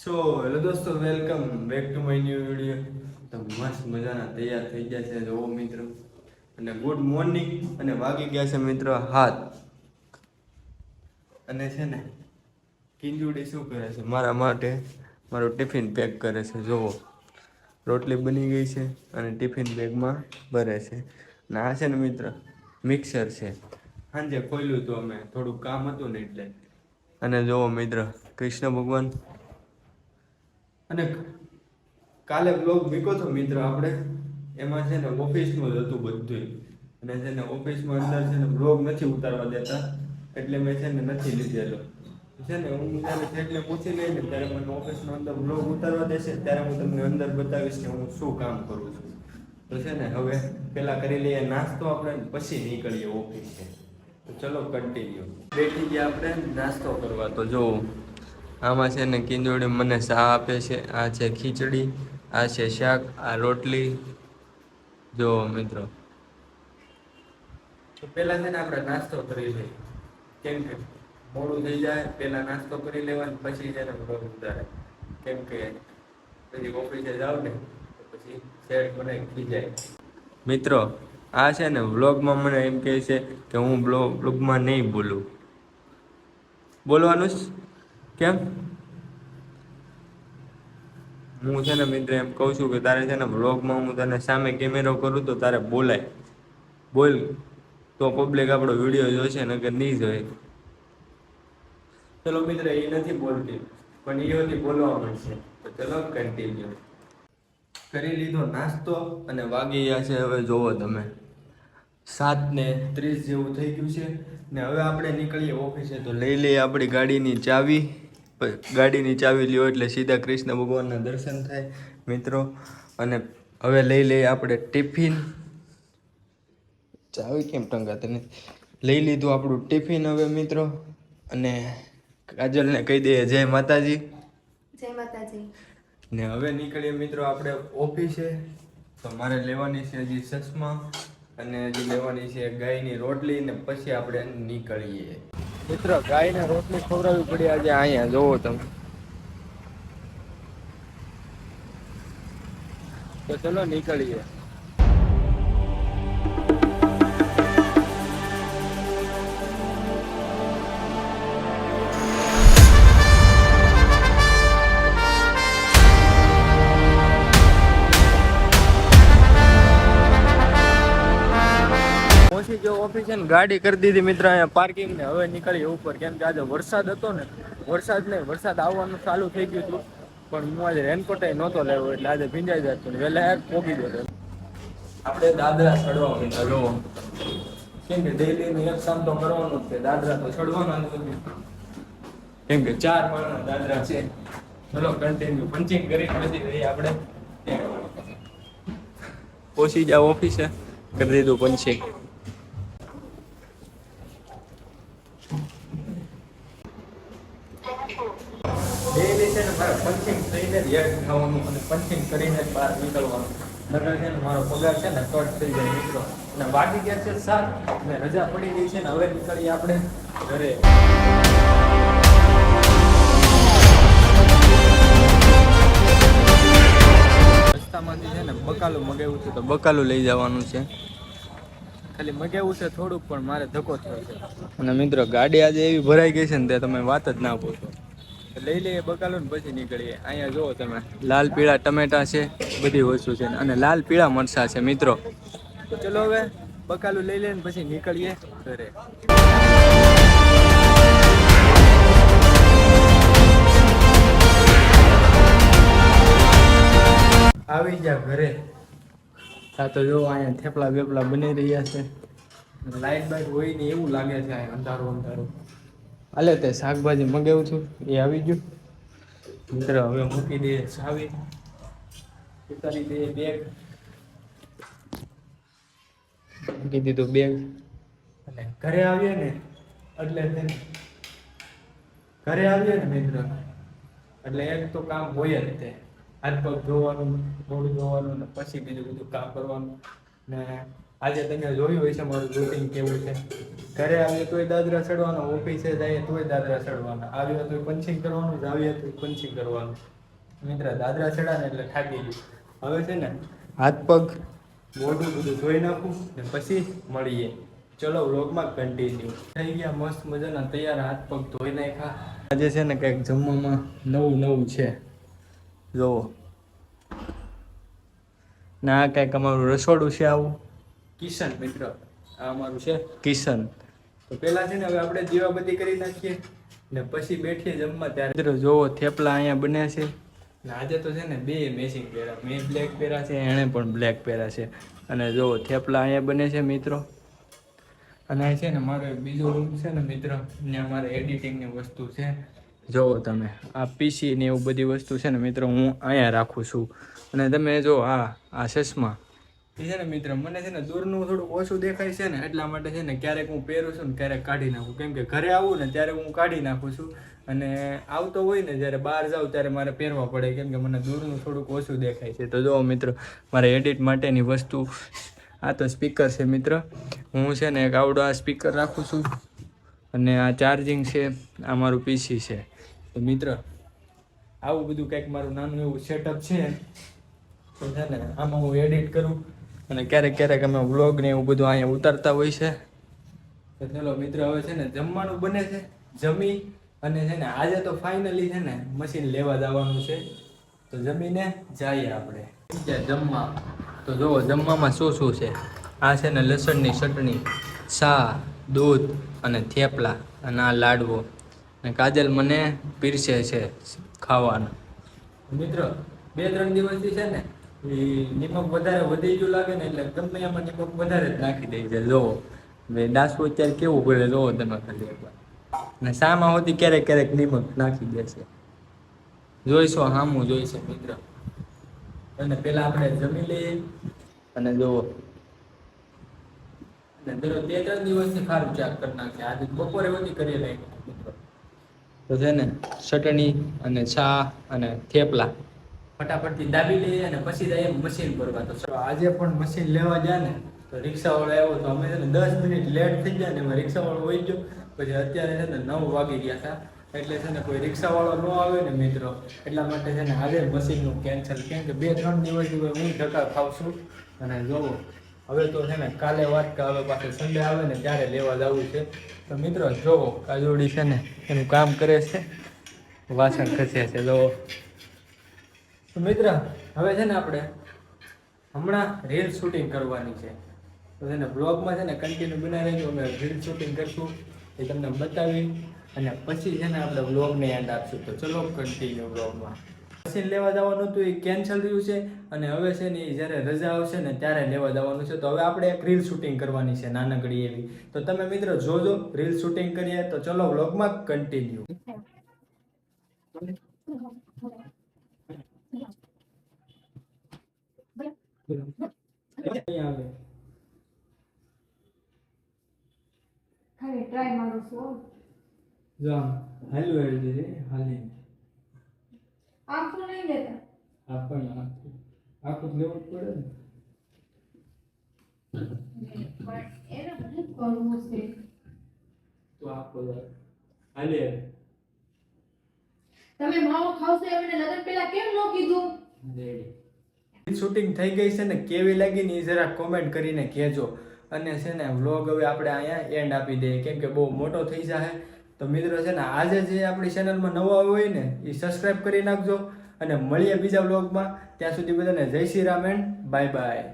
Hello દોસ્તો, welcome back to my new video. તો મસ્ત મજાના તૈયાર થઈ ગયા છે જો મિત્રો, અને ગુડ મોર્નિંગ. અને વાગી ગયા છે મિત્રો 7. અને છે ને કિંજુડી શું કરે છે મારા માટે, મારું ટિફિન પેક કરે છે. જોવો, રોટલી બની ગઈ છે અને ટિફિન બેગમાં ભરે છે. અને આ છે ને મિત્ર મિક્સર છે. સાંજે ખોલ્યું હતું અમે, થોડું કામ હતું ને એટલે. અને જોવો મિત્ર, કૃષ્ણ ભગવાન. અને કાલે બ્લોગ મૂક્યો હતો મિત્ર આપણે, એમાં છે ને ઓફિસનું જ હતું બધું. અને છે ને ઓફિસમાં અંદર છે ને બ્લોગ નથી ઉતારવા દેતા, એટલે મેં છે ને નથી લીધેલો. છે ને હું જ્યારે જેટલે પૂછી લઈ ને ત્યારે મને ઓફિસનો અંદર બ્લોગ ઉતારવા દેશે, ત્યારે હું તમને અંદર બતાવીશ કે હું શું કામ કરું છું. તો છે ને હવે પહેલાં કરી લઈએ નાસ્તો આપણે, પછી નીકળીએ ઓફિસે. તો ચલો કન્ટિન્યુ. બેઠી ગયા આપણે નાસ્તો કરવા. તો જો આમાં છે ને કિંજોડી મને ચા આપે છે, આ છે ખીચડી, આ છે શાક, આ રોટલી. જો મિત્રો, તો પહેલાં છે ને આપણે નાસ્તો કરી લઈએ, કેમ કે મોડું થઈ જાય. પહેલાં નાસ્તો કરી લેવાનું, પછી છે ને બ્લોગ ઉતારે, કેમ કે પછી ઓફિસે જાવ ને તો પછી સેટ મને ખીજાય. મિત્રો આ છે ને વ્લોગમાં મને એમ કહે છે કે હું બ્લોગમાં નહીં બોલું. બોલવાનું જ કેમ? હું છે ને મિત્ર એમ કહું છું કે તારે છે ને વ્લોગમાં હું તને સામે કેમેરો કરું તો તારે બોલાય. બોલ, તો પબ્લિક આપણો વિડીયો જોશે, નકર નહીં જોઈએ. ચલો મિત્ર, એ નથી બોલતી પણ એ હતી બોલવા મળશે. તો ચલો કન્ટિન્યુ. કરી લીધો નાસ્તો અને વાગી ગયા છે હવે જોવો તમે 7:30 જેવું થઈ ગયું છે. ને હવે આપણે નીકળીએ ઓફિસે. તો લઈ લઈએ આપણી ગાડીની ચાવી. ગાડીની ચાવી લ્યો એટલે સીધા કૃષ્ણ ભગવાનના દર્શન થાય મિત્રો. અને હવે લઈ લઈએ આપણે ટિફિન. ચાવી કેમ ટંગાતી નથી? લઈ લીધું આપણું ટિફિન હવે મિત્રો. અને કાજલને કહી દઈએ જય માતાજી. જય માતાજી. ને હવે નીકળીએ મિત્રો આપણે ઓફિસે. તો મારે લેવાની છે હજી ચશ્મા, અને હજી લેવાની છે ગાયની રોટલી, ને પછી આપણે નીકળીએ. મિત્રો ગાયને રોટલી ખવડાવવી પડી આજે. અહીંયા જોવો તમે. તો ચલો નીકળીએ. પહોંચી જો ઓફિસે ને ગાડી કરી દીધી મિત્ર અહીંયા પાર્કિંગ ને. હવે નીકળીએ ઉપર, કેમ કે આજે વરસાદ હતો ને. વરસાદ આવવાનું ચાલુ થઈ ગયું હતું, પણ હું આજે રેનકોટ નહોતો લેવો એટલે આજે ભીંજાઈ જાય તો વહેલા પોગી જતો. આપણે દાદરા ચડવા માંડ્યા જોવો, કેમ કે ડેઈલી એક કામ તો કરવાનું જ છે, દાદરા તો ચડવાના જ નથી. કેમ કે 4 માળના દાદરા છે. ચલો કન્ટિન્યુ. પંચિંગ કરી પછી રહી આપણે પહોંચી જાવ ઓફિસે. કરી દીધું પંચિંગ. ડેઈલી છે ને મારે પંચિંગ થઈને જ યાદ ખાવાનું અને પંચિંગ કરીને જ બહાર નીકળવાનું. નગર છે ને મારો પગાર છે ને કટ થઈ જાય મિત્રો. અને વાગી ગયા છે 7 અને રજા પડી ગઈ છે ને. હવે નીકળીએ આપણે ઘરે. રસ્તામાંથી છે ને બકાલું મગાવ્યું છે, તો બકાલું લઈ જવાનું છે. ખાલી મગાવ્યું છે થોડુંક, પણ મારે ધક્કો થયો છે. અને મિત્રો ગાડી આજે એવી ભરાઈ ગઈ છે ને તે તમે વાત જ ના પૂછો. લઈ લઈએ બકાલું ને પછી નીકળીએ. અહીંયા જુઓ તમે, લાલ પીળા ટમેટા છે, બધી વસ્તુ છે. અને લાલ પીળા મરચાં છે મિત્રો. તો ચલો હવે બકાલું લઈ લઈને પછી નીકળીએ ઘરે. આવી ગયા ઘરે. હા તો જો અહીંયા થેપલા બેપલા બની રહ્યા છે. લાઈટ બાઈટ હોય ને એવું લાગે છે અંધારું અંધારું. હાલે તે શાકભાજી મગાવું છું, એ આવી ગયું મિત્ર. હવે મૂકી દઈએ ચાવી, ઉતારી દઈએ બેગ. મૂકી દીધું બેગ. અને ઘરે આવીએ ને મિત્ર એટલે એક તો કામ હોય જ તે. હાથ પગ ધોવાનું, મોઢું ધોવાનું, ને પછી બીજું બધું કામ કરવાનું. ને આજે તમે જોયું હોય છે મારું રૂટીન કેવું છે. ઘરે આવીએ તોય દાદરા ચડવાના, ઓફિસે જઈએ તોય દાદરા ચડવાના, આવીએ તોય પંચિંગ કરવાનું, આવીએ તોય પંચિંગ કરવાનું. મિત્ર દાદરા ચડા ને એટલે થાકી ગયું. હવે છે ને હાથ પગ મોઢું બધું ધોઈ નાખું ને પછી મળીએ. ચલો વ્લોગમાં કન્ટિન્યુ. થઈ ગયા મસ્ત મજાના તૈયાર, હાથ પગ ધોઈ નાખ્યા. આજે છે ને કંઈક જમવામાં નવું છે, જોવો. ના કંઈક અમારું રસોડું છે આવું. કિશન મિત્ર, આ અમારું છે કિશન. તો પેલા છે ને હવે આપણે દીવાબત્તી કરી નાખીએ ને પછી બેઠીએ જમવા. ત્યારે મિત્રો જોવો થેપલા અહીંયા બને છે ને આજે તો છે ને બે મેચિંગ પહેર્યા. મેં બ્લેક પહેર્યા છે, એણે પણ બ્લેક પહેર્યા છે. અને જોવો થેપલા અહીંયા બને છે મિત્રો. અને આ છે ને મારો એક બીજો રૂમ છે ને મિત્ર, ત્યાં મારે એડિટિંગની વસ્તુ છે. જોવો તમે આ પીસી ને એવું બધી વસ્તુ છે ને મિત્રો હું અહીંયા રાખું છું. અને તમે જો આ ચશ્મા એ છે ને મિત્ર મને છે ને દૂરનું થોડુંક ઓછું દેખાય છે ને એટલા માટે છે ને ક્યારેક હું પહેરું છું ને ક્યારેક કાઢી નાખું. કેમ કે ઘરે આવું ને ત્યારે હું કાઢી નાખું છું, અને આવતો હોય ને જ્યારે બહાર જાઉં ત્યારે મારે પહેરવા પડે, કેમ કે મને દૂરનું થોડુંક ઓછું દેખાય છે. તો જો મિત્રો મારે એડિટ માટેની વસ્તુ, આ તો સ્પીકર છે મિત્ર. હું છે ને એક આવડો આ સ્પીકર રાખું છું, અને આ ચાર્જિંગ છે, આ મારું પીસી છે. તો મિત્ર આવું બધું કંઈક મારું નાનું એવું સેટઅપ છે. તો છે ને આમાં હું એડિટ કરું, અને ક્યારેક અમે વ્લોગ ને એવું બધું અહીંયા ઉતારતા હોય છે. તો ચલો મિત્ર હવે છે ને જમવાનું બને છે, જમી અને છે ને આજે તો ફાઇનલી છે ને મશીન લેવા જવાનું છે. તો જમીને જઈએ આપણે જમવા. તો જુઓ જમવામાં શું છે. આ છે ને લસણની ચટણી, ચા, દૂધ અને થેપલા, અને આ લાડવો. અને કાજલ મને પીરસે છે ખાવાનું. મિત્ર 2-3 દિવસથી છે ને એ નિમક વધારે વધી ગયું લાગે ને એટલે ગમે એમાં નિમક વધારે જ નાખી દે છે. જોવો ભાઈ ડાસું અત્યારે કેવું પડે જોવો તમે ખાલી એકવાર. અને શામાં હોતી ક્યારેક નિમક નાખી દે છે. જોઈશો હામું જોઈશે મિત્ર. અને પેલા આપણે જમી લઈએ. અને જોવો દરરોજ 2-3 દિવસથી સારું ચાક કરી નાખે. આજે બપોરે બધી કરી નાખી મિત્રો. તો છે ને ચટણી અને ચા અને થેપલા ફટાફટથી દાબી લઈએ અને પછી જઈએ મશીન ભરવા. તો આજે પણ મશીન લેવા ગયા ને તો રિક્ષાવાળો આવ્યો, તો અમે છે ને 10 મિનિટ લેટ થઈ ગયા ને એમાં રિક્ષાવાળો વહી ગયો. પછી અત્યારે છે ને 9 વાગી ગયા હતા, એટલે છે ને કોઈ રિક્ષાવાળો ન આવે ને મિત્રો, એટલા માટે છે ને આજે મશીનનું કેન્સલ. કેમ કે 2-3 દિવસથી હું ધક્કા ખાઉં છું. અને જોવો હવે તો છે ને કાલે વાત કે હવે પાછું સન્ડે આવે ને ત્યારે લેવા જવું છે. તો મિત્રો જોવો કાજોડી છે ને એનું કામ કરે છે, વાસણ ખસે છે જોવો. તો મિત્ર હવે છે ને આપણે હમણાં રીલ શૂટિંગ કરવાની છે. તો છે ને બ્લોગમાં છે ને કન્ટિન્યુ બનાવી રહેજો. અમે રીલ શૂટિંગ કરશું એ તમને બતાવી, અને પછી છે ને આપણે બ્લોગને એન્ડ આપશું. તો ચલો કન્ટિન્યુ બ્લોગમાં. મશીન લેવા જવાનું હતું એ કેન્સલ થયું છે, અને હવે છે ને એ જ્યારે રજા આવશે ને ત્યારે લેવા જવાનું છે. તો હવે આપણે એક રીલ શૂટિંગ કરવાની છે નાનકડી એવી. તો તમે મિત્રો જોજો રીલ શૂટિંગ કરીએ. તો ચલો બ્લોગમાં કન્ટિન્યુ. ખાલી ટ્રાય મારું છું. જો હાલ્યું આવી દે હાલી આખું નહીં લેતા. આપણને આખું લેવું જ પડે ને. પણ એને બધું કરવું છે. તો આખો હાલે તમે માવો ખાવશો એમને લગન પહેલા કેમ ન કીધું? શૂટિંગ થઈ ગઈ છે ને કેવી લાગી ને એ જરા કોમેન્ટ કરીને કહેજો. અને છે ને વ્લોગ હવે આપણે અહીંયા એન્ડ આપી દઈએ, કેમ કે બહુ મોટો થઈ જાય. તો મિત્રો છે ને આજે જે આપણી ચેનલમાં નવા હોય ને એ સબસ્ક્રાઈબ કરી નાખજો, અને મળીએ બીજા વ્લોગમાં. ત્યાં સુધી બધાને જય Shri Ram and bye bye.